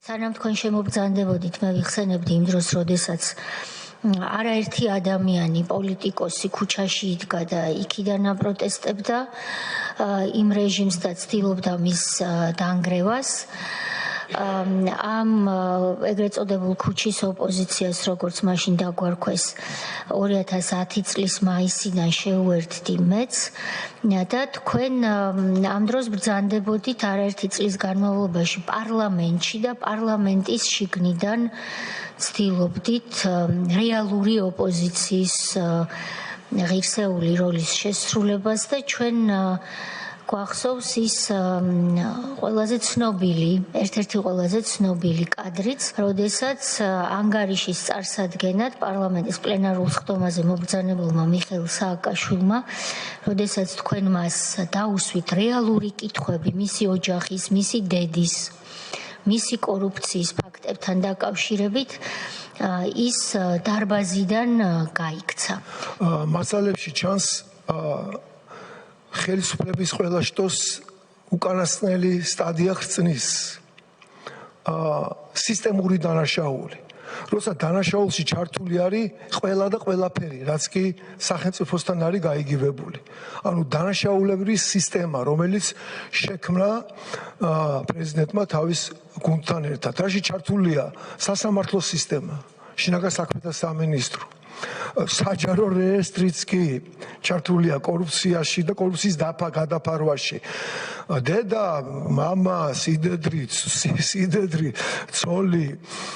სანამ თქვენ შემობრძანდებოდით, მე ვიხსენებდი იმ დროს, როდესაც არაერთი ადამიანი, პოლიტიკოსი ქუჩაში იდგა და იქიდან აპროტესტებდა იმ რეჟიმს და ცდილობდა მის დანგრევას. ამ ეგრეთ წოდებულ ქუჩის ოპოზიციას, როგორც მაშინ დაგვარქვეს 2010 წლის მაისიდან შეუერთდი მეც და თქვენ ამ დროს ბრძანდებოდით არაერთი წლის განმავლობაში პარლამენტში და პარლამენტის შიგნიდან ცდილობდით რეალური ოპოზიციის ღირსეული როლის შესრულებას და ჩვენ გვახსოვს ის ყველაზე ცნობილი, ერთ-ერთი ყველაზე ცნობილი კადრიც, როდესაც ანგარიშის წარსადგენად პარლამენტის პლენარულ სხდომაზე მობრძანებულმა მიხეილ სააკაშვილმა, როდესაც თქვენ მას დაუსვით რეალური კითხვები მისი ოჯახის, მისი დედის, მისი კორუფციის ფაქტებთან დაკავშირებით, ის დარბაზიდან გაიქცა. მასალებში ჩანს ხელისუფლების ყველა შტოს უკანასკნელი სტადია ხრწნის სისტემური დანაშაული. როცა დანაშაულში ჩართული არის ყველა და ყველაფერი, რაც კი სახელმწიფოსთან არის გაიგივებული. ანუ დანაშაულებრივი სისტემა, რომელიც შექმნა პრეზიდენტმა თავის გუნდთან ერთად. რაში ჩართულია სასამართლო სისტემა, შინაგან საქმეთა სამინისტრო, საჯარო რეესტრიც კი ჩართულია კორუფციაში და კორუფციის გადაფარვაში. დედა, მამა, სიდედრი, ცოლი